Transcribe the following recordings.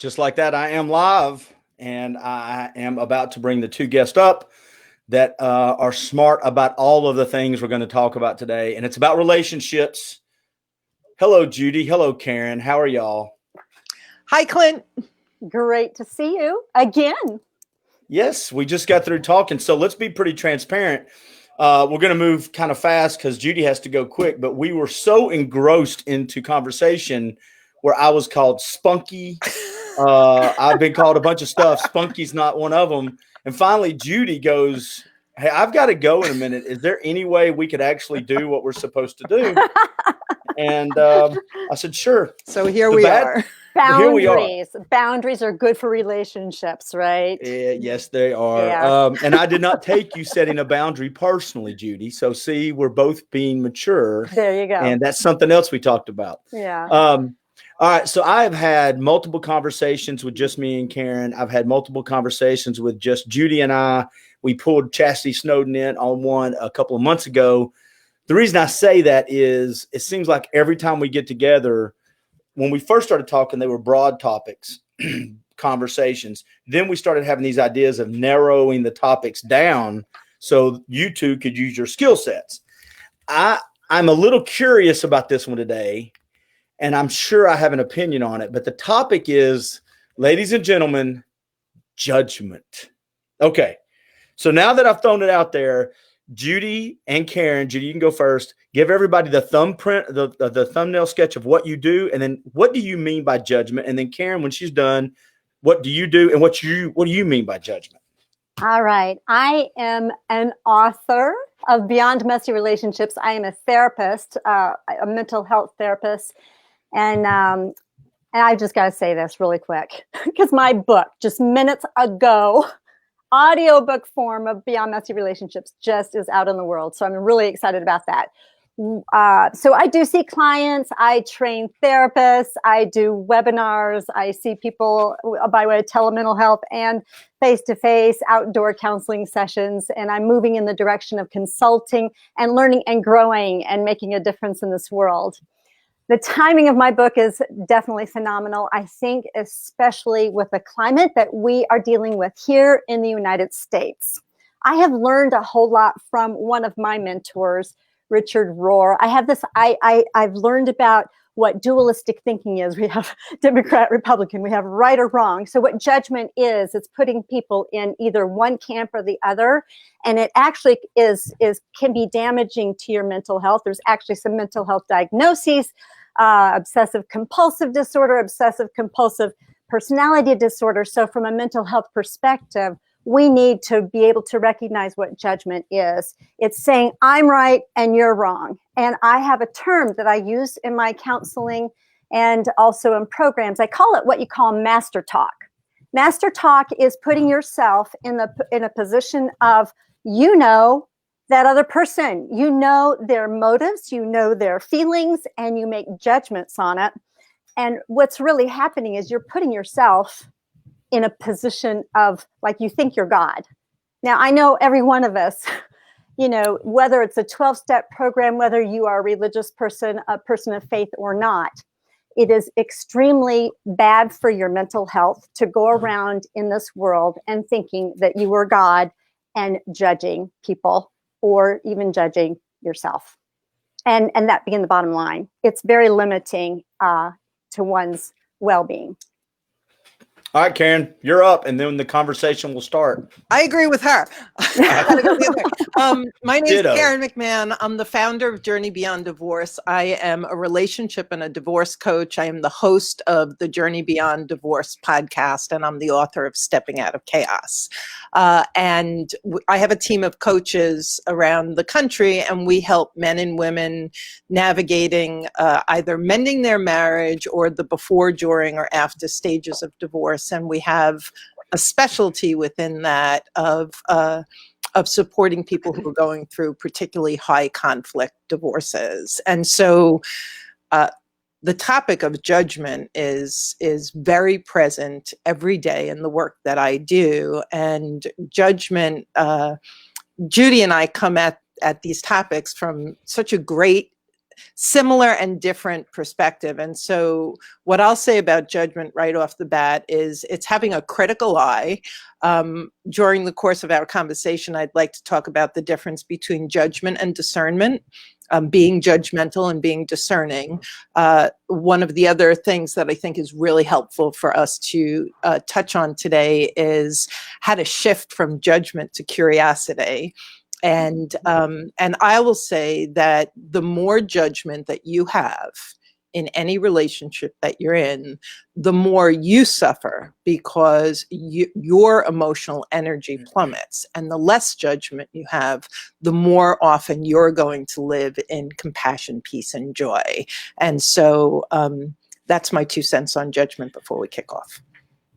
Just like that, I am live, and I am about to bring the two guests up that are smart about all of the things we're going to talk about today, and it's about relationships. Hello, Judy. Hello, Karen. How are y'all? Hi, Clint. Great to see you again. Yes, we just got through talking, so let's be pretty transparent. We're going to move kind of fast because Judy has to go quick, but we were so engrossed into conversation where I was called Spunky. I've been called a bunch of stuff. Spunky's not one of them. And finally, Judy goes, "Hey, I've got to go in a minute. Is there any way we could actually do what we're supposed to do?" And I said, "Sure." So here we are. Boundaries are good for relationships, right? Yes, they are. Yeah. And I did not take you setting a boundary personally, Judy. So see, we're both being mature. There you go. And that's something else we talked about. Yeah. All right. So I've had multiple conversations with just me and Karen. I've had multiple conversations with just Judy and I. We pulled Chastity Snowden in on one a couple of months ago. The reason I say that is it seems like every time we get together, when we first started talking, they were broad topics, conversations. Then we started having these ideas of narrowing the topics down so you two could use your skill sets. I'm a little curious about this one today, and I'm sure I have an opinion on it. But the topic is, ladies and gentlemen, judgment. Okay. So now that I've thrown it out there, Judy and Karen, Judy, you can go first. Give everybody the thumbprint, the thumbnail sketch of what you do, and then what do you mean by judgment? And then Karen, when she's done, what do you do, and what do you mean by judgment? All right. I am an author of Beyond Messy Relationships. I am a therapist, a mental health therapist, and I've just got to say this really quick because my book, just minutes ago, audiobook form of Beyond Messy Relationships just is out in the world. So I'm really excited about that. So I do see clients, I train therapists, I do webinars, I see people by way of telemental health and face-to-face outdoor counseling sessions. And I'm moving in the direction of consulting and learning and growing and making a difference in this world. The timing of my book is definitely phenomenal. I think especially with the climate that we are dealing with here in the United States. I have learned a whole lot from one of my mentors, Richard Rohr. I've learned about what dualistic thinking is. We have Democrat, Republican, we have right or wrong. So what judgment is, it's putting people in either one camp or the other. And it actually can be damaging to your mental health. There's actually some mental health diagnoses, obsessive compulsive disorder, obsessive compulsive personality disorder. So from a mental health perspective, we need to be able to recognize what judgment is. It's saying I'm right and you're wrong. And I have a term that I use in my counseling and also in programs. I call it what you call master talk. Master talk is putting yourself in a position of, that other person, their motives, their feelings, and you make judgments on it. And what's really happening is you're putting yourself in a position of like you think you're God. Now, I know every one of us, whether it's a 12-step program, whether you are a religious person, a person of faith or not, it is extremely bad for your mental health to go around in this world and thinking that you are God and judging people or even judging yourself. And that being the bottom line. It's very limiting to one's well-being. All right, Karen, you're up, and then the conversation will start. I agree with her. My name is Karen McMahon. I'm the founder of Journey Beyond Divorce. I am a relationship and a divorce coach. I am the host of the Journey Beyond Divorce podcast, and I'm the author of Stepping Out of Chaos. And I have a team of coaches around the country, and we help men and women navigating either mending their marriage or the before, during, or after stages of divorce. And we have a specialty within that of supporting people who are going through particularly high conflict divorces. And so the topic of judgment is very present every day in the work that I do. And judgment, Judy and I come at these topics from such a great similar and different perspective. And so what I'll say about judgment right off the bat is it's having a critical eye. During the course of our conversation, I'd like to talk about the difference between judgment and discernment. Being judgmental and being discerning. One of the other things that I think is really helpful for us to touch on today is how to shift from judgment to curiosity. And I will say that the more judgment that you have in any relationship that you're in, the more you suffer because your emotional energy plummets. And the less judgment you have, the more often you're going to live in compassion, peace, and joy. And so that's my 2 cents on judgment before we kick off.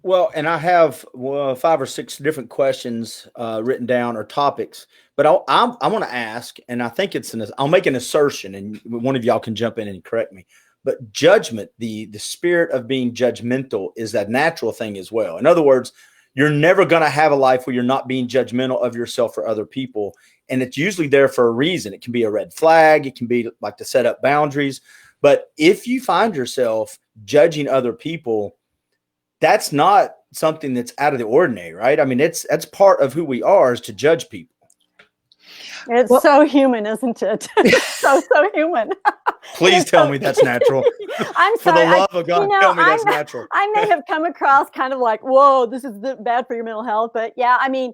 Well, and I have 5 or 6 different questions written down or topics, but I want to ask, and I think I'll make an assertion, and one of y'all can jump in and correct me. But judgment, the spirit of being judgmental, is that natural thing as well. In other words, you're never going to have a life where you're not being judgmental of yourself or other people. And it's usually there for a reason. It can be a red flag. It can be like to set up boundaries. But if you find yourself judging other people, that's not something that's out of the ordinary, right? I mean, that's part of who we are, is to judge people. It's so human, isn't it? so human. Please tell me that's natural. I'm For sorry. the love of God, tell me that's natural. I may have come across kind of like, whoa, this is bad for your mental health. But yeah, I mean,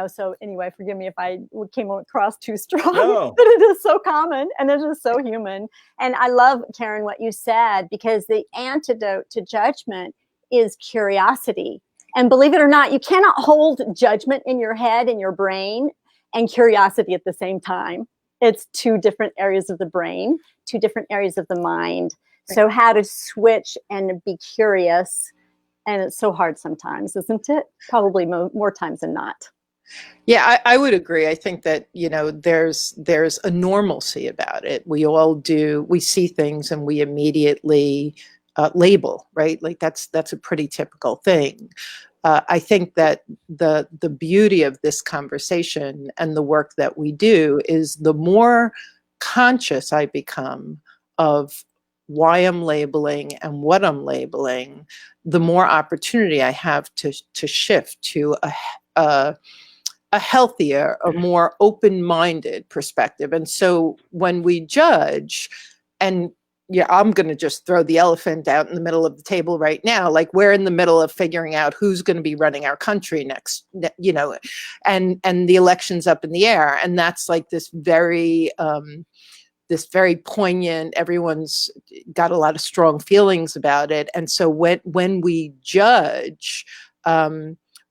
so anyway, forgive me if I came across too strong. No. But it is so common and it is so human. And I love, Karen, what you said, because the antidote to judgment is curiosity. And believe it or not, you cannot hold judgment in your head and your brain and curiosity at the same time. It's 2 different areas of the brain, 2 different areas of the mind. So how to switch and be curious. And it's so hard sometimes, isn't it? Probably more times than not. Yeah, I would agree. I think that, there's a normalcy about it. We all do. We see things and we immediately label, right? Like that's a pretty typical thing. I think that the beauty of this conversation and the work that we do is the more conscious I become of why I'm labeling and what I'm labeling, the more opportunity I have to shift to a healthier, a more open-minded perspective. And so when we judge, and I'm going to just throw the elephant out in the middle of the table right now. Like, we're in the middle of figuring out who's going to be running our country next, and the election's up in the air. And that's like this very poignant, everyone's got a lot of strong feelings about it. And so when we judge,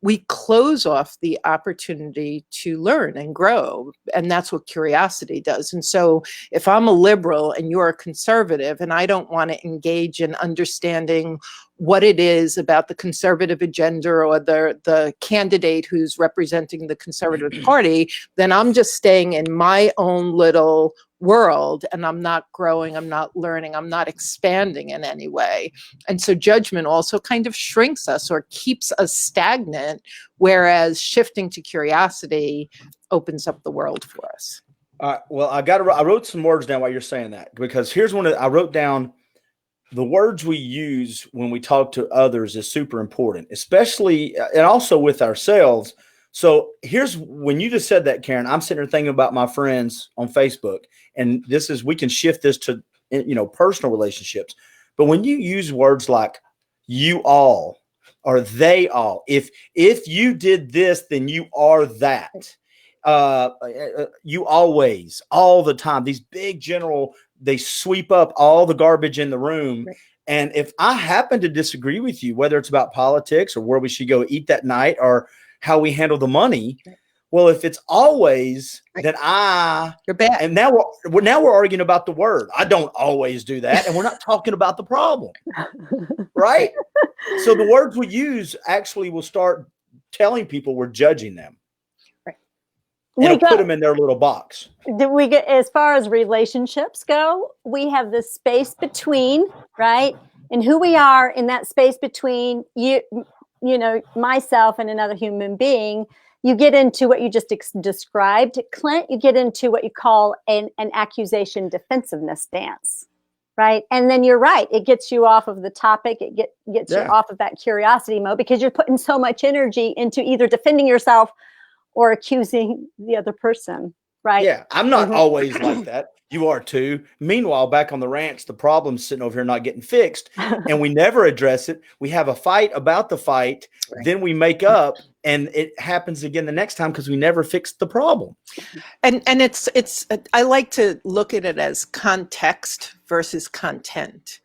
we close off the opportunity to learn and grow. And that's what curiosity does. And so if I'm a liberal and you're a conservative, and I don't want to engage in understanding what it is about the conservative agenda or the candidate who's representing the Conservative Party, then I'm just staying in my own little world, and I'm not growing, I'm not learning, I'm not expanding in any way. And so judgment also kind of shrinks us or keeps us stagnant, whereas shifting to curiosity opens up the world for us. Well, I wrote some words down while you're saying that, because here's I wrote down the words we use when we talk to others is super important, especially and also with ourselves. So here's, when you just said that, Karen, I'm sitting there thinking about my friends on Facebook, and we can shift this to, personal relationships. But when you use words like you all or they all, if you did this, then you are that. You always, all the time, these big general, they sweep up all the garbage in the room. Right. And if I happen to disagree with you, whether it's about politics or where we should go eat that night or how we handle the money, well, if it's always that you're bad, and now we're arguing about the word. I don't always do that, and we're not talking about the problem, right? So the words we use actually will start telling people we're judging them. And put them in their little box. Did we get, as far as relationships go, we have this space between, right? And who we are in that space between myself and another human being. you get into what you just described, Clint. You get into what you call an accusation defensiveness dance, right? And then you're right. It gets you off of the topic. It gets you off of that curiosity mode because you're putting so much energy into either defending yourself or accusing the other person, right? Yeah, I'm not always like that. You are too. Meanwhile, back on the ranch, the problem's sitting over here not getting fixed, and we never address it. We have a fight about the fight, then we make up, and it happens again the next time because we never fixed the problem. And it's I like to look at it as context versus content,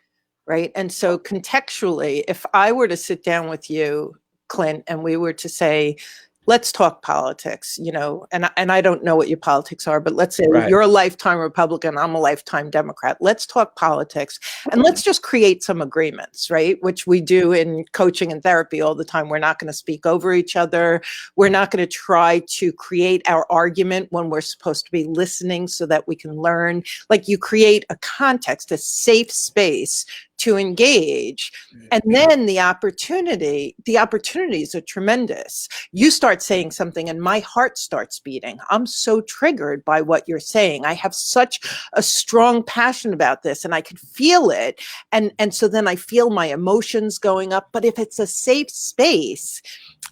right? And so contextually, if I were to sit down with you, Clint, and we were to say, let's talk politics, and I don't know what your politics are, but let's say you're a lifetime Republican, I'm a lifetime Democrat. Let's talk politics and let's just create some agreements, right? Which we do in coaching and therapy all the time. We're not going to speak over each other. We're not going to try to create our argument when we're supposed to be listening so that we can learn. Like, you create a context, a safe space to engage. And then the opportunities are tremendous. You start saying something and my heart starts beating. I'm so triggered by what you're saying. I have such a strong passion about this and I can feel it. And so then I feel my emotions going up. But if it's a safe space,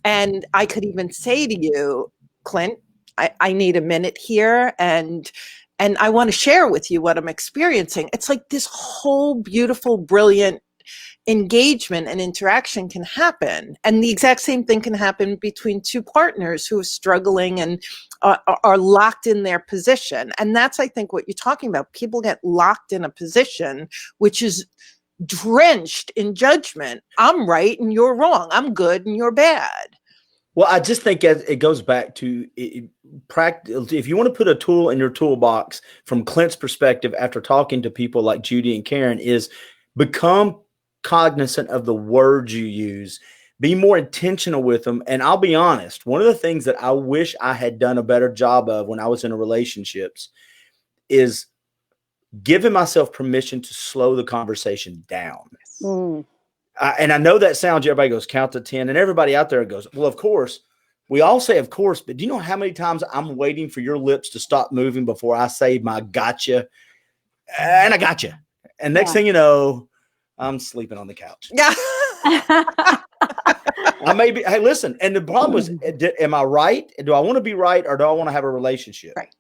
and I could even say to you, Clint, I need a minute here, and I want to share with you what I'm experiencing. It's like this whole beautiful, brilliant engagement and interaction can happen. And the exact same thing can happen between two partners who are struggling and are locked in their position. And that's, I think, what you're talking about. People get locked in a position which is drenched in judgment. I'm right and you're wrong. I'm good and you're bad. Well, I just think it goes back to practice. If you want to put a tool in your toolbox from Clint's perspective, after talking to people like Judy and Karen, is become cognizant of the words you use, be more intentional with them. And I'll be honest, one of the things that I wish I had done a better job of when I was in relationships is giving myself permission to slow the conversation down. And I know that sounds, everybody goes count to 10, and everybody out there goes, well, of course. We all say, of course, but do you know how many times I'm waiting for your lips to stop moving before I say my gotcha? And I gotcha. And next thing you know, I'm sleeping on the couch. Yeah. I may be, hey, listen. And the problem is, am I right? Do I want to be right, or do I want to have a relationship? Right.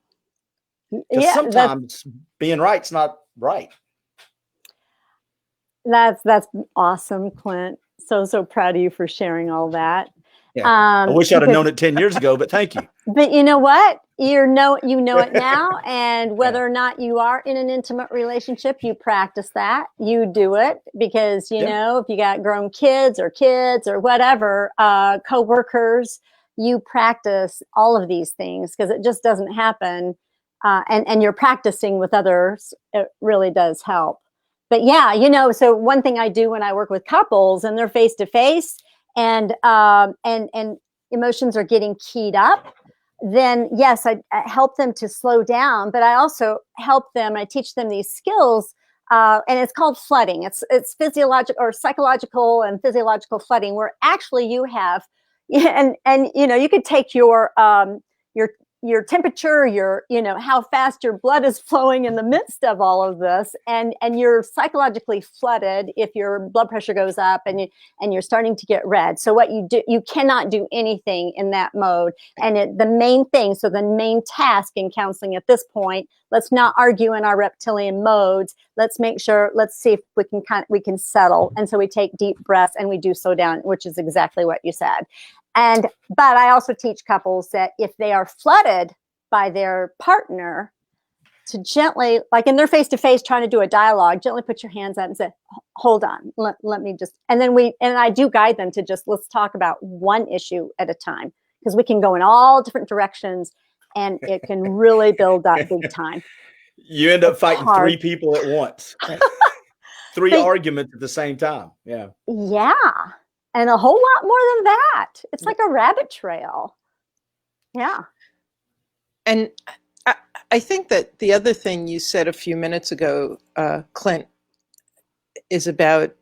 Because sometimes being right's not right. That's awesome, Clint. So proud of you for sharing all that. Yeah. I wish I'd have known it 10 years ago, but thank you. But you know what? You know it now. And whether or not you are in an intimate relationship, you practice that. You do it because, you know, if you got grown kids or whatever, coworkers, you practice all of these things because it just doesn't happen. And you're practicing with others. It really does help. But yeah, so one thing I do when I work with couples and they're face to face and emotions are getting keyed up, then yes, I help them to slow down, but I also help them, I teach them these skills, and it's called flooding. It's physiological or psychological and physiological flooding, where actually you have, and you could take your temperature, how fast your blood is flowing in the midst of all of this, and you're psychologically flooded if your blood pressure goes up and you're starting to get red. So what you do, you cannot do anything in that mode. And the main task in counseling at this point, let's not argue in our reptilian modes. Let's see if we can settle. And so we take deep breaths and we do slow down, which is exactly what you said. But I also teach couples that if they are flooded by their partner, to gently, like in their face-to-face trying to do a dialogue, gently put your hands out and say, hold on, let me just, and I do guide them to let's talk about one issue at a time, because we can go in all different directions and it can really build up big time. You end up fighting three people at once. Three arguments at the same time. Yeah. Yeah. And a whole lot more than that. It's like a rabbit trail. Yeah. And I think that the other thing you said a few minutes ago, Clint, is about,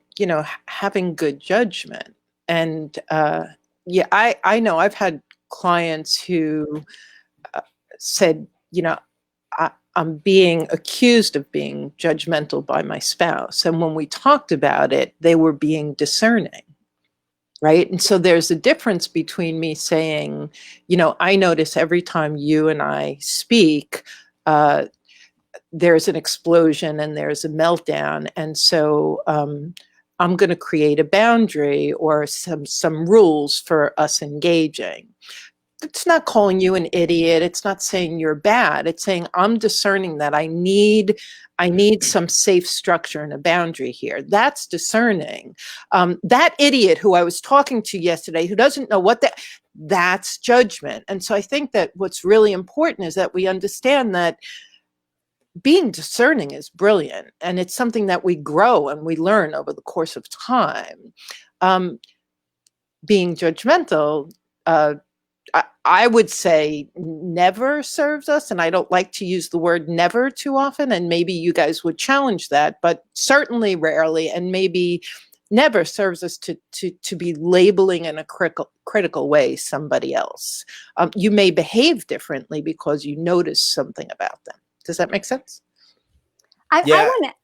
having good judgment. And I know I've had clients who said, I'm being accused of being judgmental by my spouse. And when we talked about it, they were being discerning, right? And so there's a difference between me saying, I notice every time you and I speak, there's an explosion and there's a meltdown. And so I'm going to create a boundary or some rules for us engaging. It's not calling you an idiot. It's not saying you're bad. It's saying I'm discerning that I need some safe structure and a boundary here. That's discerning. That idiot who I was talking to yesterday, who doesn't know that's judgment. And so I think that what's really important is that we understand that being discerning is brilliant, and it's something that we grow and we learn over the course of time. Being judgmental, I would say never serves us, and I don't like to use the word never too often, and maybe you guys would challenge that, but certainly rarely, and maybe never serves us to be labeling in a critical way somebody else. You may behave differently because you notice something about them. Does that make sense? I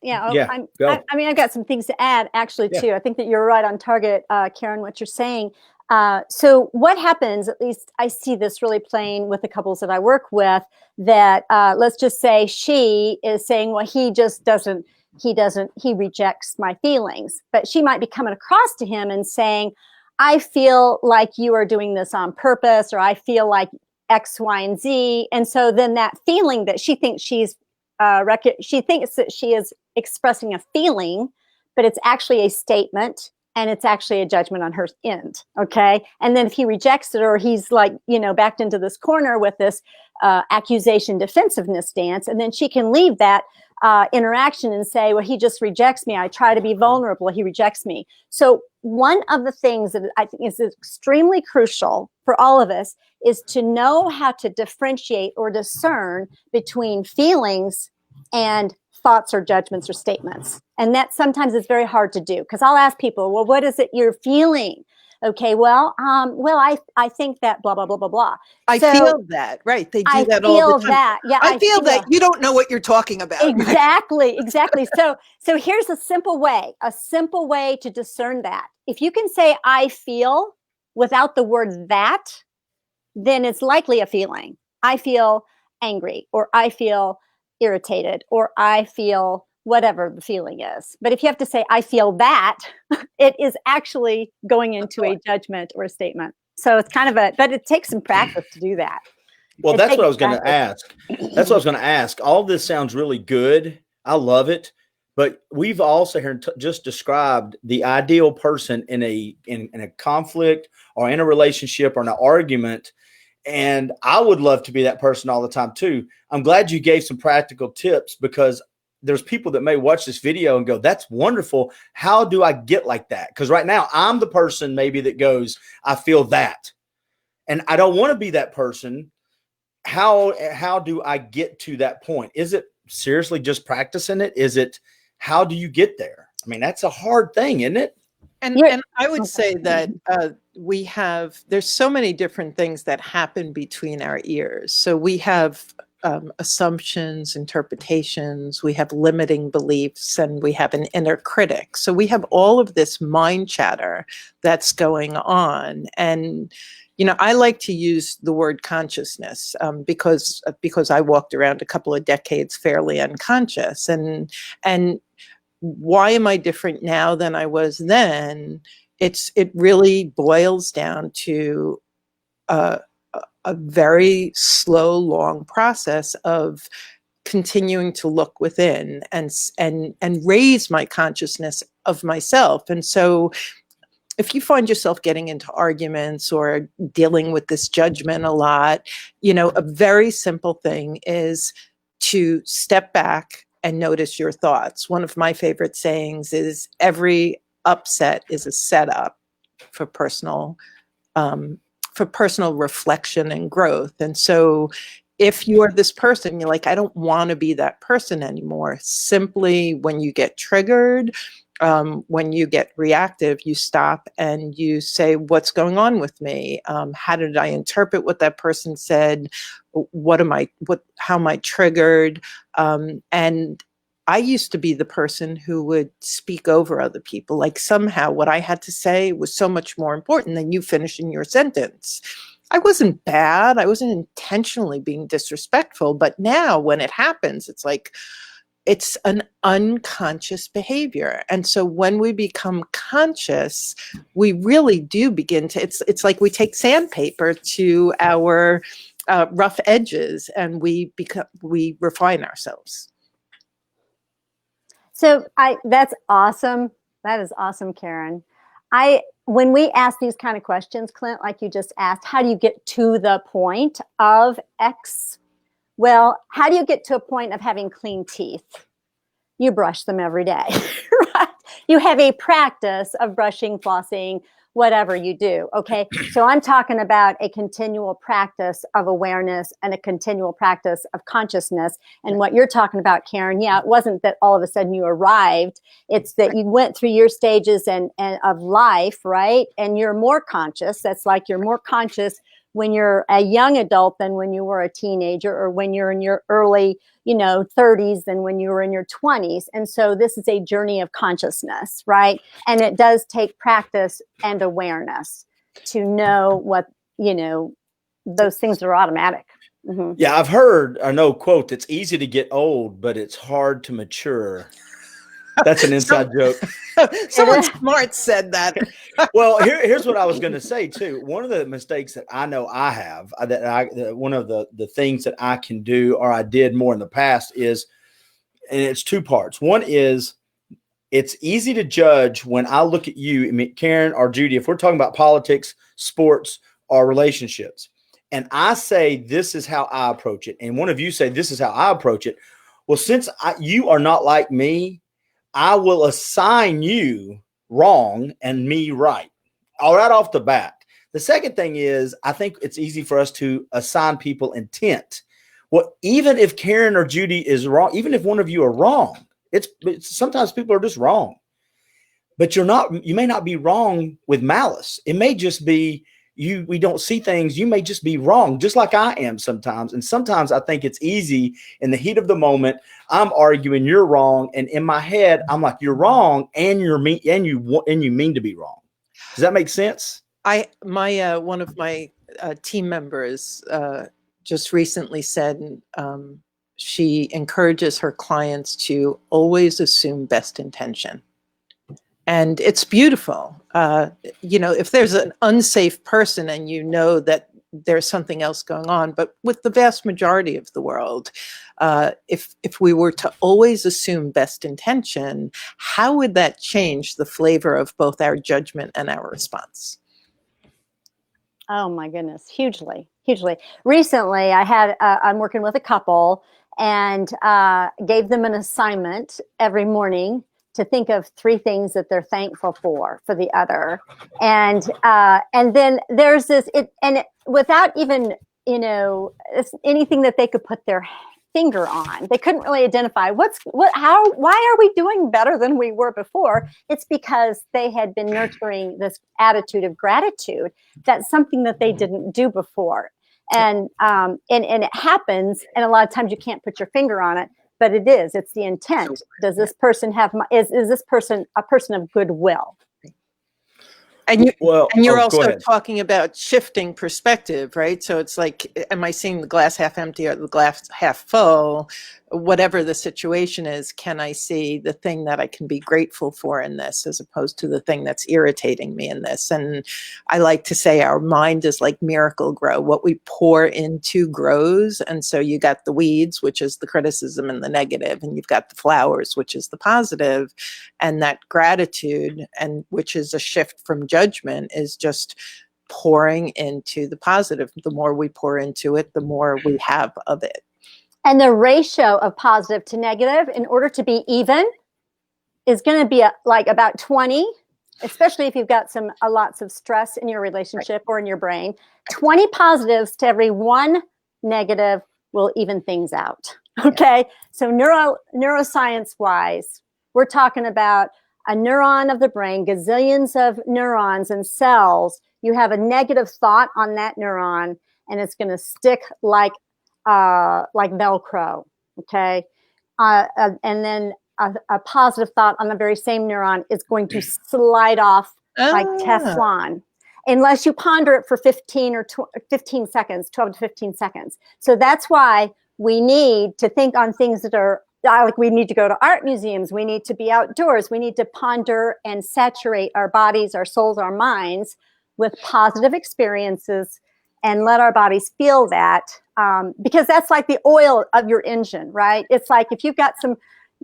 mean, I've got some things to add actually too. I think that you're right on target, Karen, what you're saying. So what happens, at least I see this really playing with the couples that I work with, that let's just say she is saying, well, he rejects my feelings, but she might be coming across to him and saying, I feel like you are doing this on purpose, or I feel like X, Y, and Z. And so then that feeling that she thinks she thinks that she is expressing a feeling, but it's actually a statement. And it's actually a judgment on her end, okay? And then if he rejects it, or he's like, backed into this corner with this accusation defensiveness dance, and then she can leave that interaction and say, well, he just rejects me. I try to be vulnerable. He rejects me. So one of the things that I think is extremely crucial for all of us is to know how to differentiate or discern between feelings and thoughts or judgments or statements. And that sometimes is very hard to do, because I'll ask people, well, what is it you're feeling? Okay, I think that blah, blah, blah, blah, blah. I feel that, right? They do that all the time. That. Yeah, I feel that you don't know what you're talking about. Exactly. So here's a simple way to discern that. If you can say, I feel without the word that, then it's likely a feeling. I feel angry, or I feel irritated, or I feel whatever the feeling is. But if you have to say, I feel that, it is actually going into a judgment or a statement. So it's kind of but it takes some practice to do that. Well, that's what I was going to ask. All this sounds really good. I love it. But we've also here just described the ideal person in a conflict or in a relationship or an argument. And I would love to be that person all the time too. I'm glad you gave some practical tips, because there's people that may watch this video and go, that's wonderful. How do I get like that? Because right now I'm the person maybe that goes, I feel that. And I don't want to be that person. How do I get to that point? Is it seriously just practicing it? Is it, how do you get there? I mean, that's a hard thing, isn't it? And I would say that there's so many different things that happen between our ears. So we have assumptions, interpretations, we have limiting beliefs, and we have an inner critic. So we have all of this mind chatter that's going on. And, I like to use the word consciousness because I walked around a couple of decades fairly unconscious. And why am I different now than I was then? It really boils down to a very slow, long process of continuing to look within and raise my consciousness of myself. And so if you find yourself getting into arguments or dealing with this judgment a lot, a very simple thing is to step back and notice your thoughts. One of my favorite sayings is, every upset is a setup for personal reflection and growth. And so if you're this person, you're like, I don't want to be that person anymore. Simply when you get triggered, When you get reactive, you stop and you say, what's going on with me? How did I interpret what that person said? How am I triggered? And I used to be the person who would speak over other people. Like somehow what I had to say was so much more important than you finishing your sentence. I wasn't bad. I wasn't intentionally being disrespectful. But now when it happens, it's like, it's an unconscious behavior. And so when we become conscious, we really do begin to, it's like we take sandpaper to our rough edges and we refine ourselves. So that's awesome. That is awesome, Karen. When we ask these kind of questions, Clint, like you just asked, how do you get to the point of X? Well, how do you get to a point of having clean teeth? You brush them every day, right? You have a practice of brushing, flossing, whatever you do, okay? So I'm talking about a continual practice of awareness and a continual practice of consciousness. And what you're talking about, Karen, yeah, it wasn't that all of a sudden you arrived. It's that you went through your stages and of life, right? And you're more conscious. That's like you're more conscious when you're a young adult than when you were a teenager, or when you're in your early, 30s than when you were in your 20s. And so this is a journey of consciousness, right? And it does take practice and awareness to know what, those things are automatic. Mm-hmm. Yeah, I've heard, I know, quote, it's easy to get old, but it's hard to mature. That's an inside joke. Someone smart said that. Well, here's what I was going to say too. One of the mistakes that I know I have, one of the things that I can do, or I did more in the past, is, and it's two parts. One is, it's easy to judge when I look at you, Karen or Judy, if we're talking about politics, sports, or relationships, and I say, this is how I approach it, and one of you say, this is how I approach it. Well, since you are not like me, I will assign you wrong and me right. All right off the bat. The second thing is, I think it's easy for us to assign people intent. Well, even if Karen or Judy is wrong, even if one of you are wrong, it's sometimes people are just wrong. But you may not be wrong with malice. It may just be we don't see things. You may just be wrong, just like I am sometimes. And sometimes I think it's easy in the heat of the moment. I'm arguing, you're wrong, and in my head, I'm like, you're wrong, and you're mean, and you mean to be wrong. Does that make sense? One of my team members just recently said she encourages her clients to always assume best intention. And it's beautiful. If there's an unsafe person and you know that there's something else going on, but with the vast majority of the world, if we were to always assume best intention, how would that change the flavor of both our judgment and our response? Oh my goodness, hugely, hugely. Recently, I'm working with a couple and gave them an assignment every morning to think of 3 things that they're thankful for the other. And then there's this, without even, anything that they could put their finger on. They couldn't really identify why are we doing better than we were before? It's because they had been nurturing this attitude of gratitude. That's something that they didn't do before. And it happens, and a lot of times you can't put your finger on it, but it's the intent. Does this person is this person a person of goodwill? And you're also talking about shifting perspective, right? So it's like, am I seeing the glass half empty or the glass half full? Whatever the situation is, can I see the thing that I can be grateful for in this, as opposed to the thing that's irritating me in this? And I like to say our mind is like Miracle Grow. What we pour into grows. And so you got the weeds, which is the criticism and the negative, and you've got the flowers, which is the positive. And that gratitude, and which is a shift from judgment, is just pouring into the positive. The more we pour into it, the more we have of it. And the ratio of positive to negative, in order to be even, is going to be like about 20, especially if you've got lots of stress in your relationship or in your brain. 20 positives to every 1 negative will even things out. Okay. So neuroscience wise, we're talking about a neuron of the brain, gazillions of neurons and cells. You have a negative thought on that neuron, and it's going to stick like Velcro. Okay, and then a positive thought on the very same neuron is going to slide off like Teflon, unless you ponder it for 15 seconds, 12 to 15 seconds. So that's why we need to think on things that are like, we need to go to art museums. We need to be outdoors. We need to ponder and saturate our bodies, our souls, our minds with positive experiences and let our bodies feel that. Because that's like the oil of your engine, right? It's like if you've got some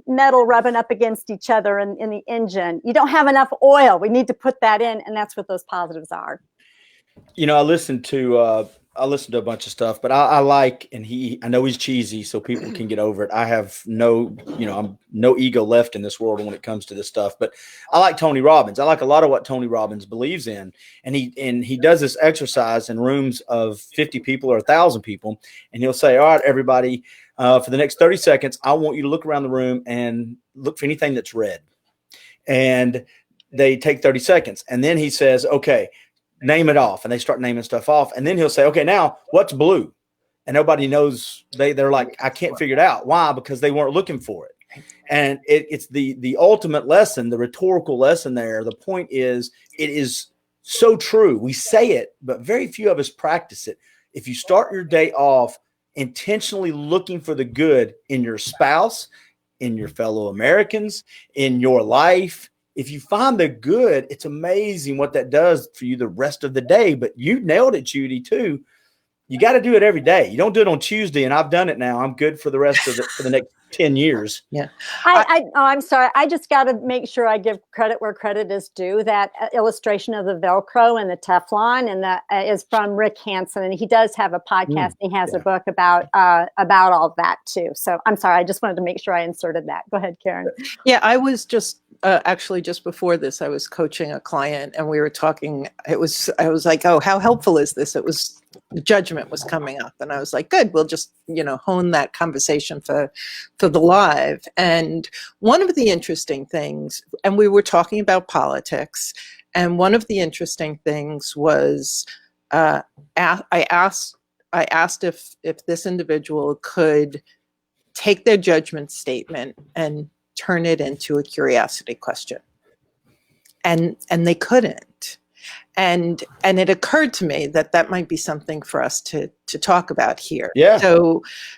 metal rubbing up against each other in the engine, you don't have enough oil. We need to put that in, and that's what those positives are. You know, I listened to a bunch of stuff, but I like, and I know he's cheesy, so people can get over it. I have no ego left in this world when it comes to this stuff, but I like Tony Robbins. I like a lot of what Tony Robbins believes in, and he does this exercise in rooms of 50 people or 1,000 people, and he'll say, all right, everybody, for the next 30 seconds, I want you to look around the room and look for anything that's red. And they take 30 seconds, and then he says, okay, name it off, and they start naming stuff off, and then he'll say, okay, now what's blue? And nobody knows. They're like, I can't figure it out. Why? Because they weren't looking for it. And it's the ultimate lesson, the rhetorical lesson there. The point is, it is so true. We say it, but very few of us practice it. If you start your day off intentionally looking for the good in your spouse, in your fellow Americans, in your life, if you find the good, it's amazing what that does for you the rest of the day. But you nailed it, Judy, too. You got to do it every day. You don't do it on Tuesday, and I've done it now. I'm good for the rest of for the next 10 years. Yeah. I'm sorry. I just got to make sure I give credit where credit is due. That illustration of the Velcro and the Teflon, and that is from Rick Hansen, and he does have a podcast. He has a book about all that too. So I'm sorry. I just wanted to make sure I inserted that. Go ahead, Karen. Yeah, I was just actually just before this, I was coaching a client, and we were talking. I was like, oh, how helpful is this? It was Judgment was coming up, and I was like, good, we'll just hone that conversation for the live. And one of the interesting things, and we were talking about politics, and one of the interesting things was I asked if this individual could take their judgment statement and turn it into a curiosity question, and they couldn't. And it occurred to me that might be something for us to talk about here. Yeah.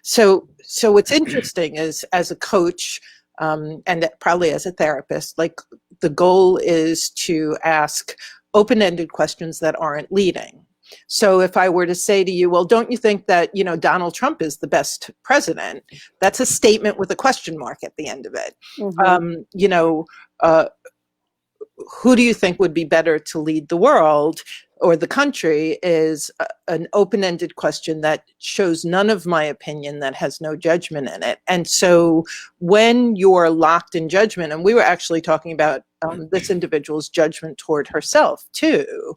So what's interesting is, as a coach, and probably as a therapist, like, the goal is to ask open-ended questions that aren't leading. So if I were to say to you, well, don't you think that, Donald Trump is the best president? That's a statement with a question mark at the end of it. Mm-hmm. Who do you think would be better to lead the world or the country is an open-ended question that shows none of my opinion, that has no judgment in it. And so when you're locked in judgment, and we were actually talking about this individual's judgment toward herself too,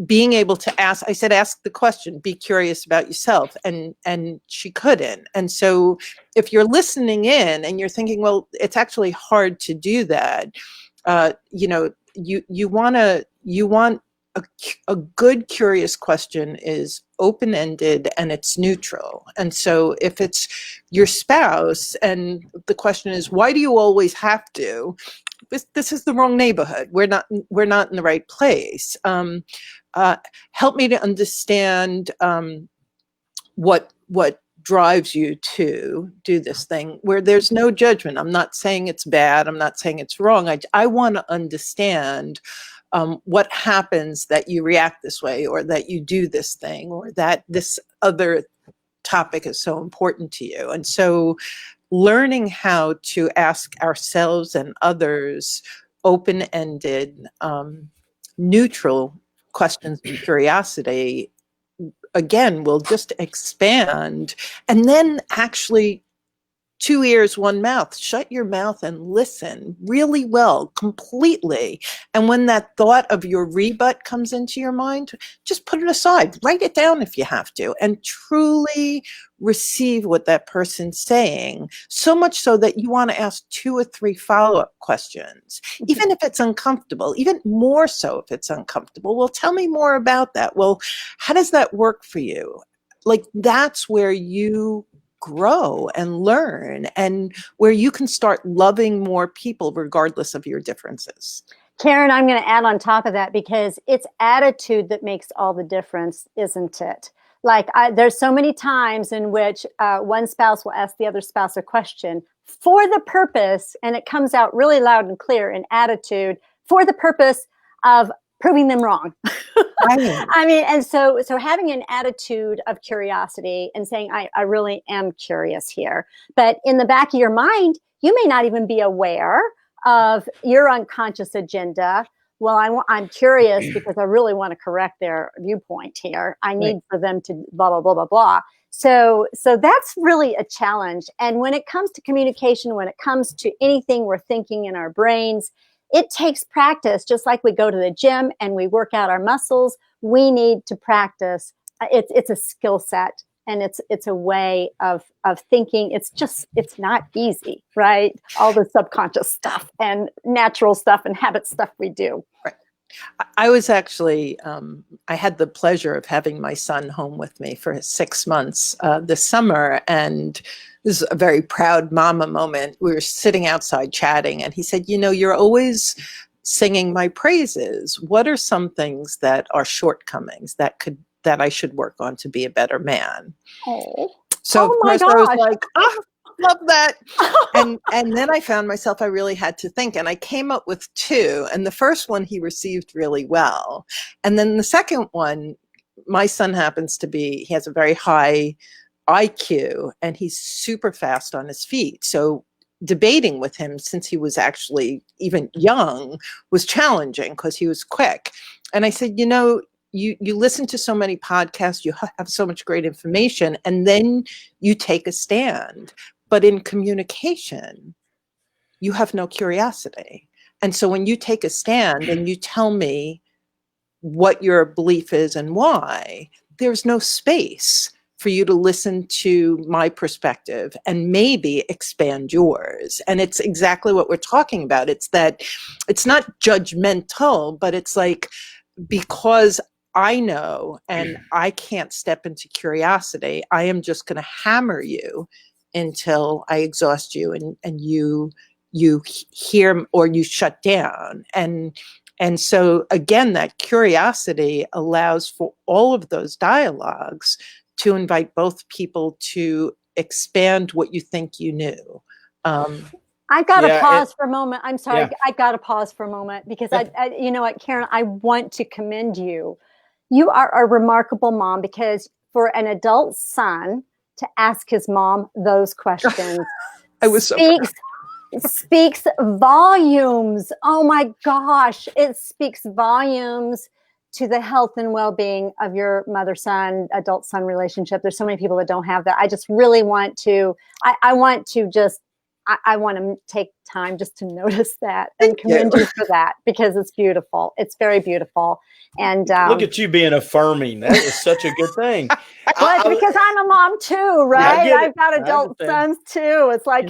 being able to ask, I said, ask the question, be curious about yourself. And she couldn't. And so if you're listening in and you're thinking, well, it's actually hard to do that, you want a good curious question is open-ended and it's neutral. And so if it's your spouse and the question is, why do you always have to? This is the wrong neighborhood. We're not in the right place. Help me to understand what drives you to do this thing, where there's no judgment. I'm not saying it's bad. I'm not saying it's wrong. I want to understand what happens that you react this way, or that you do this thing, or that this other topic is so important to you. And so learning how to ask ourselves and others open-ended, neutral questions of curiosity, again, will just expand, and then actually 2 ears, 1 mouth. Shut your mouth and listen really well, completely. And when that thought of your rebut comes into your mind, just put it aside. Write it down if you have to, and truly receive what that person's saying. So much so that you want to ask 2 or 3 follow-up questions, even if it's uncomfortable, even more so if it's uncomfortable. Well, tell me more about that. Well, how does that work for you? Like, that's where you grow and learn, and where you can start loving more people regardless of your differences. Karen, I'm going to add on top of that, because it's attitude that makes all the difference, isn't it? Like, there's so many times in which one spouse will ask the other spouse a question for the purpose, and it comes out really loud and clear in attitude, for the purpose of proving them wrong. Right. I mean, and so having an attitude of curiosity and saying, I really am curious here. But in the back of your mind, you may not even be aware of your unconscious agenda. Well, I'm curious because I really want to correct their viewpoint here. I need for them to blah, blah, blah, blah, blah. So that's really a challenge. And when it comes to communication, when it comes to anything we're thinking in our brains, it takes practice. Just like we go to the gym and we work out our muscles, we need to practice. It's a skill set, and it's a way of thinking. It's not easy, right? All the subconscious stuff and natural stuff and habit stuff we do. Right. I was actually, I had the pleasure of having my son home with me for 6 months this summer, and this is a very proud mama moment. We were sitting outside chatting, and he said, you're always singing my praises. What are some things that are shortcomings that I should work on to be a better man? Oh, so oh my gosh. I was gosh. like, love that. And then I found myself, I really had to think, and I came up with 2. And the first one he received really well. And then the second one, my son he has a very high IQ, and he's super fast on his feet. So debating with him, since he was actually even young, was challenging because he was quick. And I said, you listen to so many podcasts, you have so much great information, and then you take a stand. But in communication, you have no curiosity. And so when you take a stand and you tell me what your belief is and why, there's no space for you to listen to my perspective and maybe expand yours. And it's exactly what we're talking about. It's that it's not judgmental, but it's like, because I know and I can't step into curiosity, I am just going to hammer you until I exhaust you and you hear or you shut down. And so again, that curiosity allows for all of those dialogues to invite both people to expand what you think you knew. I got to pause for a moment. I'm sorry. Yeah. I got to pause for a moment because I, you know what, Karen, I want to commend you. You are a remarkable mom, because for an adult son to ask his mom those questions I was speaks volumes. Oh my gosh. It speaks volumes to the health and well-being of your mother-son, adult-son relationship. There's so many people that don't have that. I just really want to, I want to take time just to notice that and commend you for that, because it's beautiful. It's very beautiful. And look at you being affirming. That is such a good thing. Well, because I'm a mom too, right? I've got adult sons too. It's like,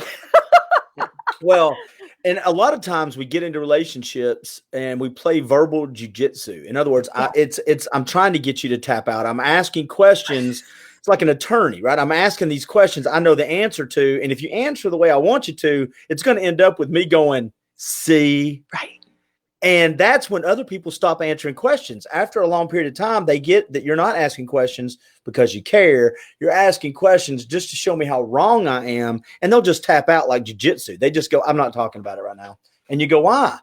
well, and a lot of times we get into relationships and we play verbal jujitsu. In other words, I'm trying to get you to tap out. I'm asking questions. It's like an attorney, right? I'm asking these questions I know the answer to. And if you answer the way I want you to, it's going to end up with me going, see, right. And that's when other people stop answering questions. After a long period of time, they get that you're not asking questions because you care. You're asking questions just to show me how wrong I am. And they'll just tap out like jujitsu. They just go, I'm not talking about it right now. And you go, why?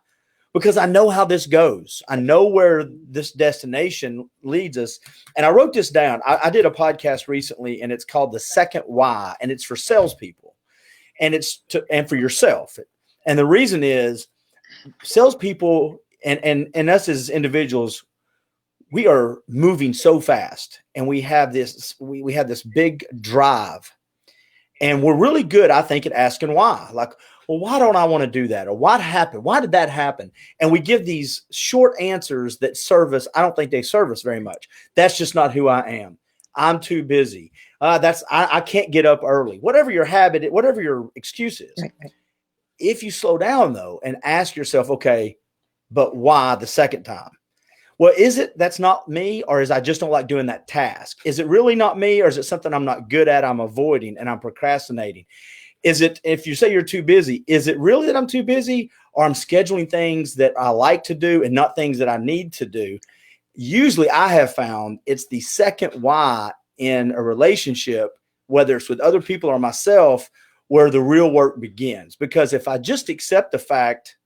Because I know how this goes. I know where this destination leads us. And I wrote this down. I did a podcast recently, and it's called The Second Why, and it's for salespeople, and it's and for yourself. And the reason is salespeople and us as individuals, we are moving so fast, and we have this big drive. And we're really good, I think, at asking why. Like, well, why don't I want to do that? Or what happened? Why did that happen? And we give these short answers that serve us. I don't think they serve us very much. That's just not who I am. I'm too busy. I can't get up early. Whatever your habit, whatever your excuse is. Right. If you slow down, though, and ask yourself, okay, but why the second time? Well, is it that's not me, or is I just don't like doing that task? Is it really not me, or is it something I'm not good at, I'm avoiding, and I'm procrastinating? Is it, if you say you're too busy, is it really that I'm too busy, or I'm scheduling things that I like to do and not things that I need to do? Usually I have found it's the second why in a relationship, whether it's with other people or myself, where the real work begins. Because if I just accept the fact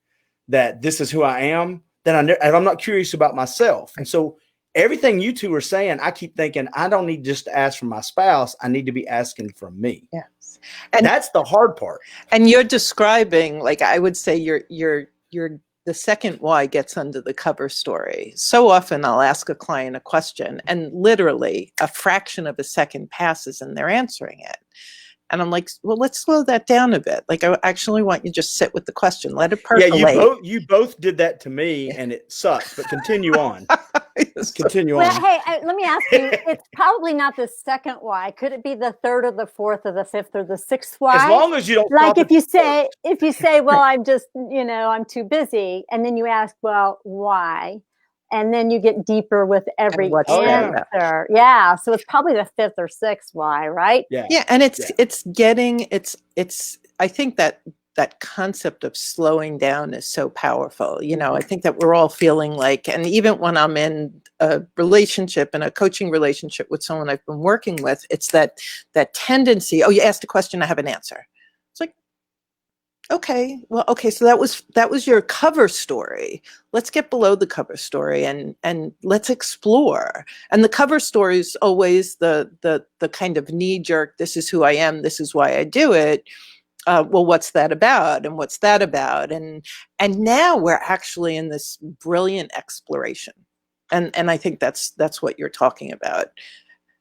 that this is who I am, then I'm not curious about myself. And so everything you two are saying, I keep thinking, I don't need just to ask from my spouse. I need to be asking from me. Yes. And that's the hard part. And you're describing, like, I would say you're the second why gets under the cover story. So often I'll ask a client a question and literally a fraction of a second passes and they're answering it. And I'm like, well, let's slow that down a bit. Like, I actually want you to just sit with the question. Let it percolate. Yeah, you both did that to me, and it sucks. But continue on. Continue on. Well, hey, let me ask you. It's probably not the second why. Could it be the third or the fourth or the fifth or the sixth why? As long as you don't. Like if you say, well, I'm just, I'm too busy, and then you ask, well, why? And then you get deeper with every answer. Yeah. So it's probably the fifth or sixth why, right? Yeah. And I think that concept of slowing down is so powerful. I think that we're all feeling like, and even when I'm in a relationship, in a coaching relationship with someone I've been working with, it's that tendency, oh, you asked a question, I have an answer. It's like, okay, so that was your cover story. Let's get below the cover story and let's explore. And the cover story is always the kind of knee-jerk, this is who I am, this is why I do it. Well, what's that about? And what's that about? And now we're actually in this brilliant exploration. And I think that's what you're talking about.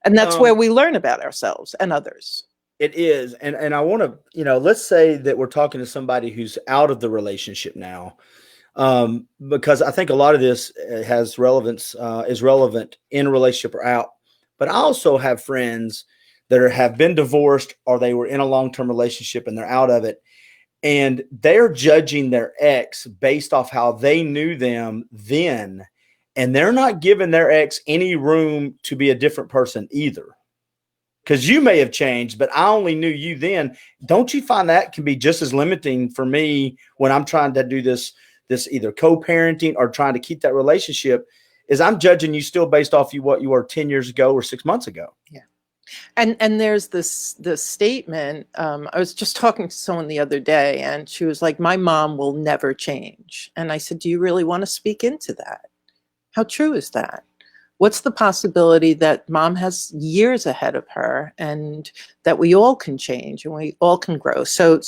And that's where we learn about ourselves and others. It is. And I want to, let's say that we're talking to somebody who's out of the relationship now, because I think a lot of this has relevance, is relevant in a relationship or out. But I also have friends that have been divorced, or they were in a long-term relationship and they're out of it. And they're judging their ex based off how they knew them then. And they're not giving their ex any room to be a different person either. Because you may have changed, but I only knew you then. Don't you find that can be just as limiting for me when I'm trying to do this either co-parenting or trying to keep that relationship, is I'm judging you still based off what you were 10 years ago or 6 months ago. Yeah. And there's this statement. I was just talking to someone the other day, and she was like, my mom will never change. And I said, do you really want to speak into that? How true is that? What's the possibility that mom has years ahead of her, and that we all can change and we all can grow? So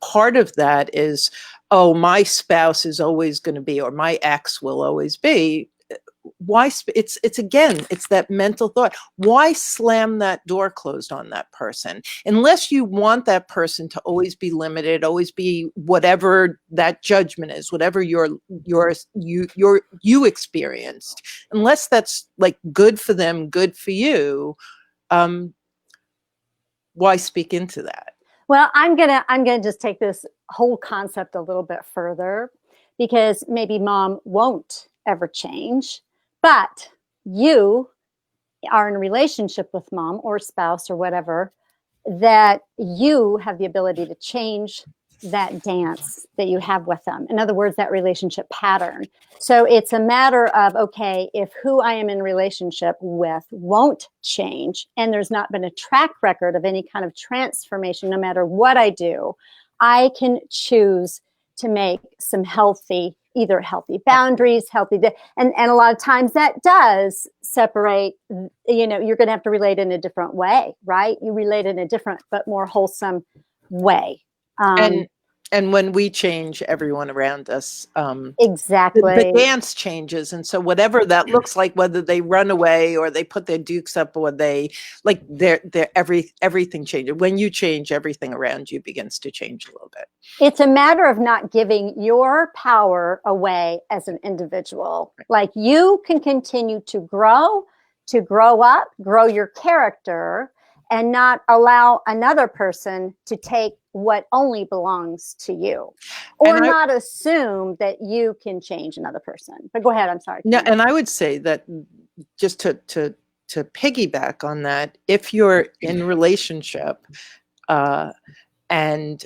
part of that is, oh, my spouse is always going to be, or my ex will always be. Why? It's that mental thought. Why slam that door closed on that person? Unless you want that person to always be limited, always be whatever that judgment is, whatever you experienced. Unless that's like good for them, good for you. Why speak into that? Well, I'm gonna just take this whole concept a little bit further, because maybe mom won't ever change. But you are in a relationship with mom or spouse or whatever, that you have the ability to change that dance that you have with them. In other words, that relationship pattern. So it's a matter of, okay, if who I am in relationship with won't change, and there's not been a track record of any kind of transformation, no matter what I do, I can choose to make some either healthy boundaries, and a lot of times that does separate, you're going to have to relate in a different way, right? You relate in a different, but more wholesome way. And And when we change, everyone around us, Exactly. the dance changes. And so whatever that looks like, whether they run away or they put their dukes up or they like everything changes. When you change, everything around you begins to change a little bit. It's a matter of not giving your power away as an individual. Like you can continue to grow up, grow your character, and not allow another person to take what only belongs to you, or not assume that you can change another person. But go ahead. I'm sorry. No, and I would say that just to piggyback on that, if you're in a relationship and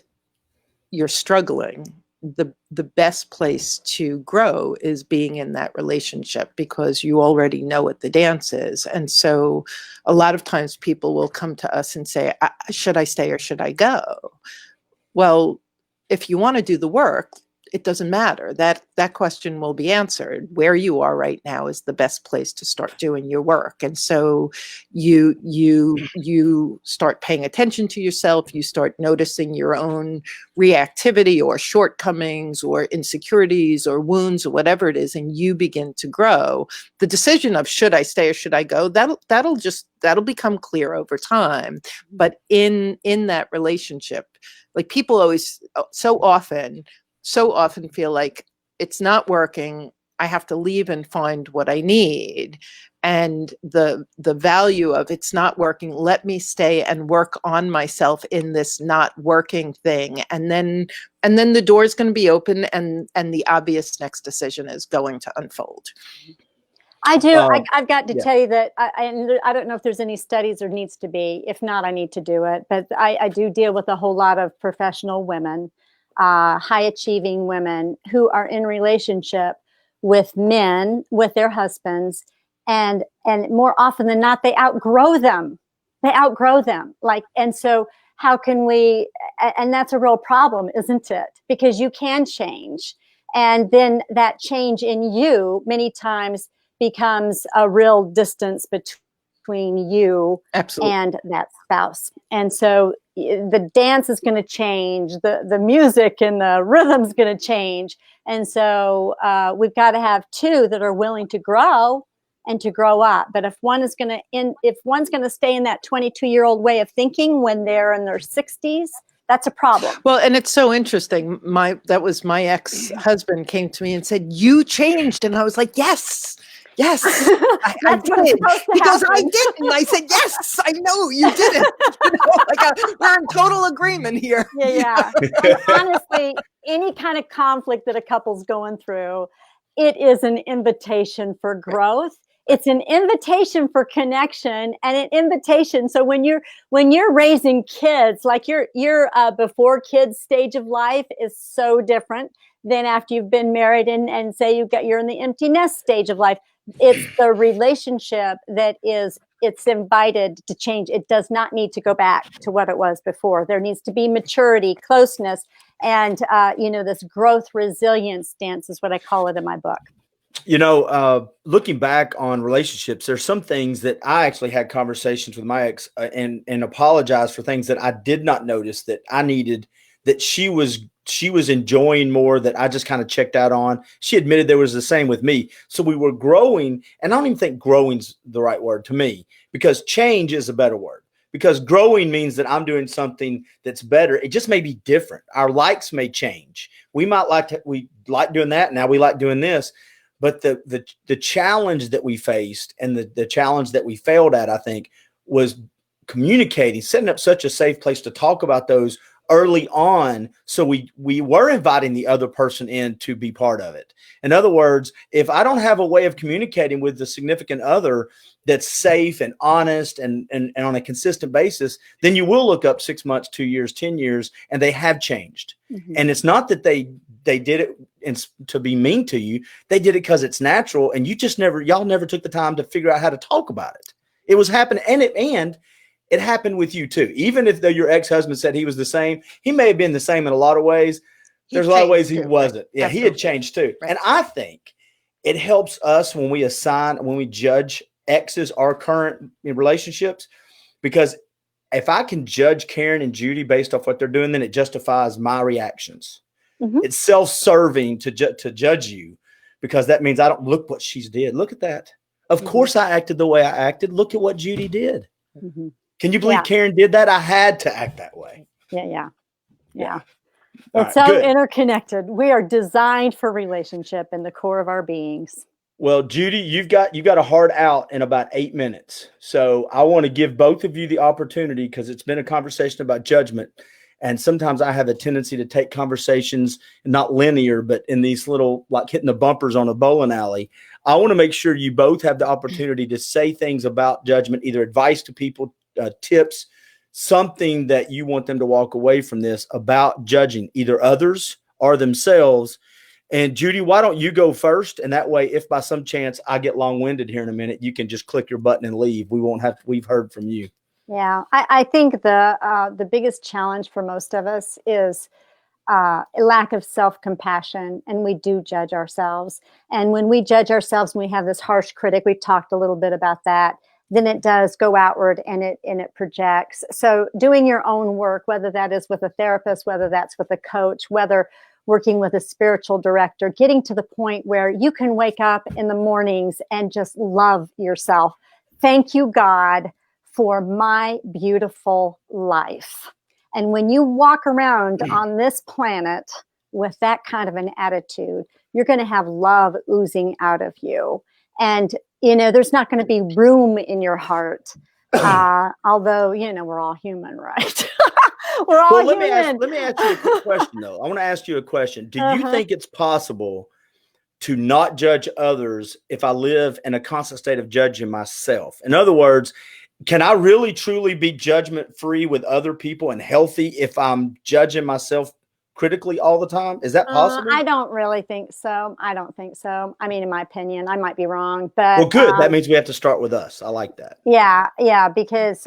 you're struggling, the best place to grow is being in that relationship, because you already know what the dance is. And so a lot of times people will come to us and say, should I stay or should I go? Well, if you want to do the work, it doesn't matter. That question will be answered. Where you are right now is the best place to start doing your work. And so you start paying attention to yourself. You start noticing your own reactivity or shortcomings or insecurities or wounds or whatever it is, and you begin to grow. The decision of should I stay or should I go, that'll become clear over time. But in that relationship, like people always so often feel like it's not working. I have to leave and find what I need. And the value of it's not working, let me stay and work on myself in this not working thing. And then the door is going to be open and the obvious next decision is going to unfold. I do. I've got to tell you that I don't know if there's any studies or needs to be. If not, I need to do it. But I do deal with a whole lot of professional women, high achieving women who are in relationship with men, with their husbands, and more often than not, they outgrow them. And so how can we, and that's a real problem, isn't it? Because you can change. And then that change in you many times becomes a real distance between you Absolutely. And that spouse. And so the dance is going to change, the music and the rhythm's going to change. And so we've got to have two that are willing to grow and to grow up. But if one's going to stay in that 22-year-old way of thinking when they're in their 60s, that's a problem. Well, and it's so interesting. My ex-husband came to me and said, "You changed," and I was like, "Yes." I did. He goes, "I didn't." I said, "Yes, I know you didn't." We're in total agreement here. Yeah. And honestly, any kind of conflict that a couple's going through, it is an invitation for growth. It's an invitation for connection and an invitation. So when you're raising kids, like your before kids stage of life is so different than after you've been married and say you're in the empty nest stage of life. It's the relationship that it's invited to change. It does not need to go back to what it was before. There needs to be maturity, closeness, and this growth resilience dance is what I call it in my book. Looking back on relationships, there's some things that I actually had conversations with my ex and apologized for things that I did not notice that I needed, that she was enjoying more, that I just kind of checked out on. She admitted there was the same with me. So we were growing, and I don't even think growing's the right word to me, because change is a better word. Because growing means that I'm doing something that's better. It just may be different. Our likes may change. We like doing that. Now we like doing this. But the challenge that we faced and the challenge that we failed at, I think, was communicating, setting up such a safe place to talk about those early on. So we were inviting the other person in to be part of it. In other words, if I don't have a way of communicating with the significant other that's safe and honest and on a consistent basis, then you will look up 6 months, 2 years, 10 years, and they have changed. Mm-hmm. And it's not that they did it to be mean to you. They did it because it's natural. And y'all never took the time to figure out how to talk about it. It was happening. And it happened with you too. Even if your ex-husband said he was the same, he may have been the same in a lot of ways. There's a lot of ways he wasn't. Yeah, absolutely. He had changed too. Right. And I think it helps us when we judge exes or current relationships, because if I can judge Karen and Judy based off what they're doing, then it justifies my reactions. Mhm. It's self-serving to judge you, because that means I don't look what she's did. Look at that. Of course I acted the way I acted. Look at what Judy did. Mhm. Can you believe Yeah. Karen did that? I had to act that way. Yeah. All It's right, so good. interconnected. We are designed for relationship in the core of our beings. Well, Judy, you've got a hard out in about 8 minutes. So I want to give both of you the opportunity, because it's been a conversation about judgment. And sometimes I have a tendency to take conversations not linear, but in these little, like hitting the bumpers on a bowling alley. I want to make sure you both have the opportunity to say things about judgment, either advice to people, tips, something that you want them to walk away from this about judging either others or themselves. And Judy, why don't you go first? And that way, if by some chance I get long-winded here in a minute, you can just click your button and leave. We've heard from you. Yeah, I think the biggest challenge for most of us is a lack of self-compassion, and we do judge ourselves. And when we judge ourselves, and we have this harsh critic, we've talked a little bit about that, then it does go outward and it projects. So doing your own work, whether that is with a therapist, whether that's with a coach, whether working with a spiritual director, getting to the point where you can wake up in the mornings and just love yourself. Thank you, God, for my beautiful life. And when you walk around on this planet with that kind of an attitude, you're going to have love oozing out of you. And, there's not going to be room in your heart. Although, we're all human, right? We're all human. Let me ask you a quick question, though. I want to ask you a question. Do you think it's possible to not judge others if I live in a constant state of judging myself? In other words, can I really truly be judgment free with other people and healthy if I'm judging myself critically all the time? Is that possible? I don't really think so. I don't think so. I mean, in my opinion, I might be wrong, but well, good. That means we have to start with us. I like that. Yeah, because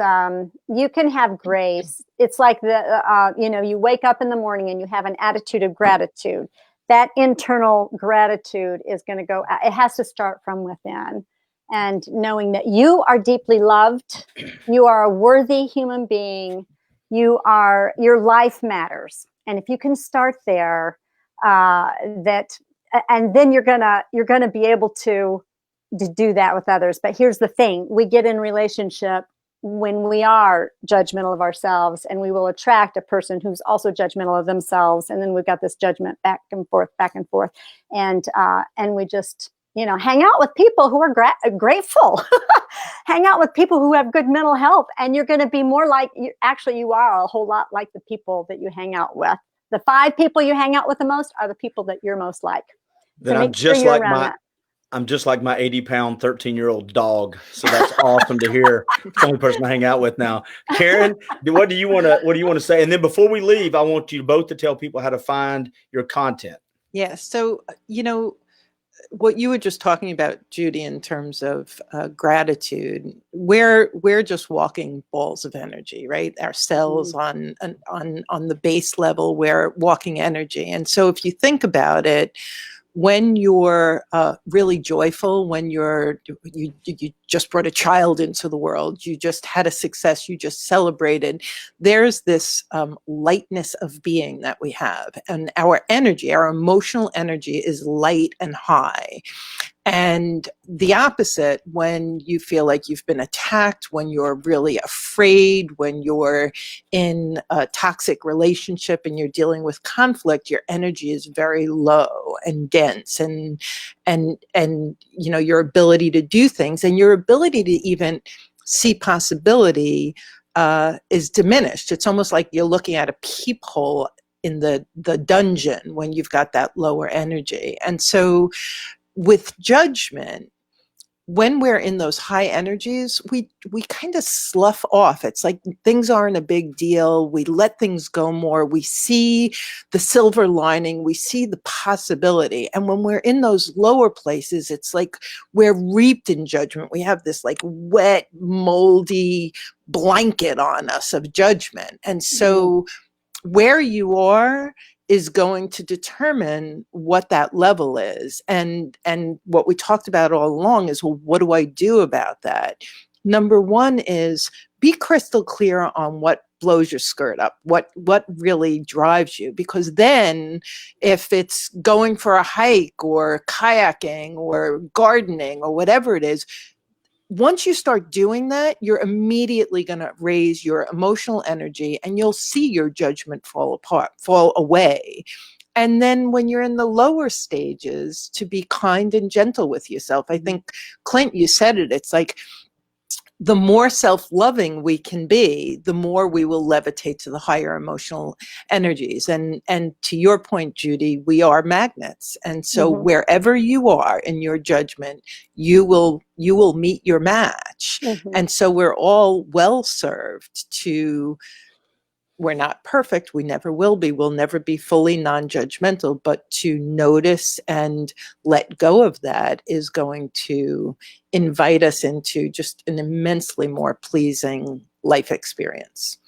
you can have grace. It's like you wake up in the morning and you have an attitude of gratitude. That internal gratitude is going to go. It has to start from within, and knowing that you are deeply loved, you are a worthy human being. Your life matters. And if you can start there, and then you're gonna be able to do that with others. But here's the thing: we get in relationship when we are judgmental of ourselves, and we will attract a person who's also judgmental of themselves. And then we've got this judgment back and forth, and we just hang out with people who are grateful. Hang out with people who have good mental health, and you're going to be more like you are a whole lot like the people that you hang out with. The 5 people you hang out with the most are the people that you're most like. Then I'm just like my 80-pound 13-year-old dog. So that's awesome to hear. It's the only person I hang out with now. Karen, what do you want to say? And then before we leave, I want you both to tell people how to find your content. Yeah. So, what you were just talking about, Judy, in terms of gratitude, we're just walking balls of energy, right? Our cells on the base level, we're walking energy. And so if you think about it, when you're really joyful, when you just brought a child into the world, you just had a success, you just celebrated, there's this lightness of being that we have. And our energy, our emotional energy is light and high. And the opposite, when you feel like you've been attacked, when you're really afraid, when you're in a toxic relationship and you're dealing with conflict, your energy is very low and dense, and your ability to do things and your ability to even see possibility is diminished. It's almost like you're looking at a peephole in the dungeon when you've got that lower energy. And so with judgment, when we're in those high energies, we kind of slough off. It's like things aren't a big deal. We let things go more. We see the silver lining. We see the possibility. And when we're in those lower places, it's like we're reaped in judgment. We have this like wet, moldy blanket on us of judgment. And so where you are is going to determine what that level is. And what we talked about all along is, well, what do I do about that? Number one is be crystal clear on what blows your skirt up, what really drives you. Because then if it's going for a hike or kayaking or gardening or whatever it is, once you start doing that, you're immediately going to raise your emotional energy and you'll see your judgment fall away. And then when you're in the lower stages, to be kind and gentle with yourself. I think, Clint, you said it. It's like the more self-loving we can be, the more we will levitate to the higher emotional energies. And to your point, Judy, we are magnets. And so wherever you are in your judgment, you will meet your match. And so we're all well served to. We're not perfect. We never will be. We'll never be fully non-judgmental, but to notice and let go of that is going to invite us into just an immensely more pleasing life experience.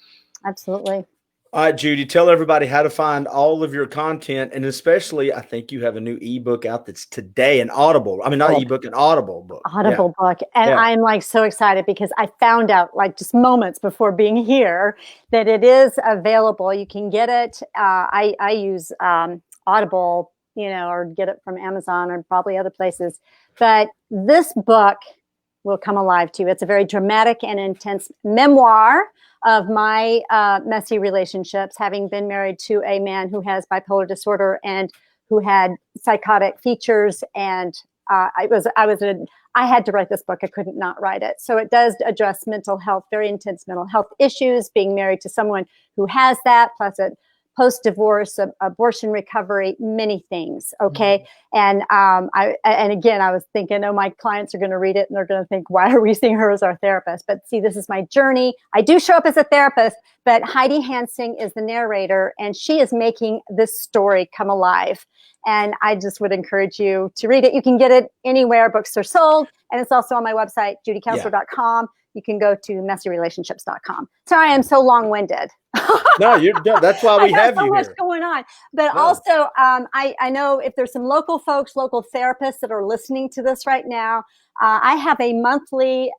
Absolutely. All right, Judy, tell everybody how to find all of your content. And especially, I think you have a new ebook out that's today, an Audible. I mean, not ebook, an Audible book. Audible book. And I'm like so excited because I found out like just moments before being here that it is available. You can get it. I use Audible, or get it from Amazon or probably other places. But this book will come alive to you. It's a very dramatic and intense memoir of my messy relationships, having been married to a man who has bipolar disorder and who had psychotic features. And I had to write this book. I couldn't not write it. So it does address mental health, very intense mental health issues, being married to someone who has that, plus a post-divorce, abortion recovery, many things. Okay. And again, I was thinking, my clients are going to read it and they're going to think, why are we seeing her as our therapist? But see, this is my journey. I do show up as a therapist, but Heidi Hansing is the narrator and she is making this story come alive. And I just would encourage you to read it. You can get it anywhere books are sold. And it's also on my website, judycounselor.com. You can go to messyrelationships.com. Sorry, I'm so long-winded. No, that's why we have you here. So much going on. But also, I know if there's some local folks, local therapists that are listening to this right now, I have a monthly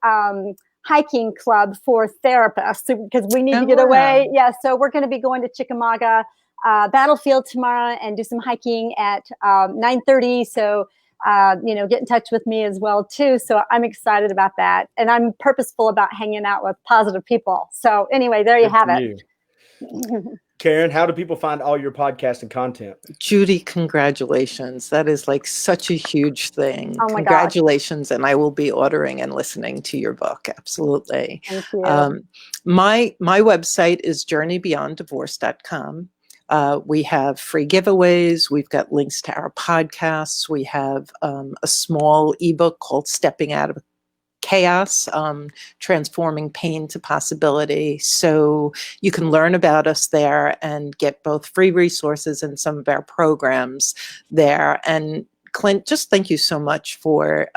hiking club for therapists because we need to get away. Yeah, so we're going to be going to Chickamauga Battlefield tomorrow and do some hiking at 9:30. So get in touch with me as well too. So I'm excited about that. And I'm purposeful about hanging out with positive people. So anyway, there you have it. Karen, how do people find all your podcast and content? Judy, congratulations. That is like such a huge thing. Oh my congratulations. Gosh. And I will be ordering and listening to your book. Absolutely. Thank you. My website is journeybeyonddivorce.com. We have free giveaways. We've got links to our podcasts. We have a small ebook called Stepping Out of Chaos, Transforming Pain to Possibility. So you can learn about us there and get both free resources and some of our programs there. And Clint, just thank you so much for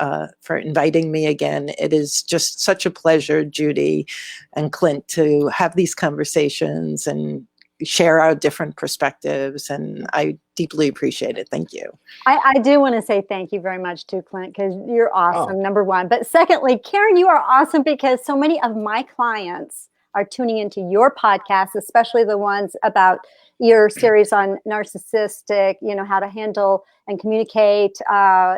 inviting me again. It is just such a pleasure, Judy and Clint, to have these conversations and share our different perspectives, and I deeply appreciate it. Thank you. I do want to say thank you very much too, Clint, because you're awesome, number one. But secondly, Karen, you are awesome because so many of my clients are tuning into your podcast, especially the ones about your series on narcissistic, how to handle and communicate,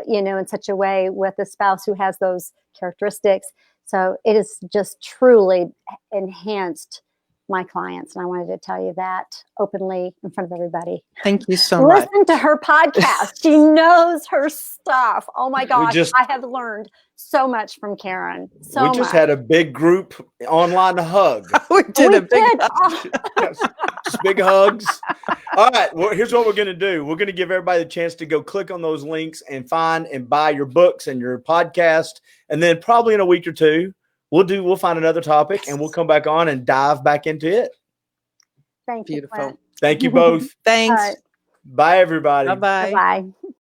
in such a way with a spouse who has those characteristics. So it has just truly enhanced my clients. And I wanted to tell you that openly in front of everybody. Thank you so much. Listen to her podcast. She knows her stuff. Oh my gosh. I have learned so much from Karen. We just had a big group online hug. We did a big hug. Yes, just big hugs. All right. Well, here's what we're going to do. We're going to give everybody the chance to go click on those links and find and buy your books and your podcast. And then probably in a week or two, we'll find another topic and we'll come back on and dive back into it. Thank you. Beautiful. Thank you both. Thanks. Bye, everybody. Bye-bye. Bye-bye.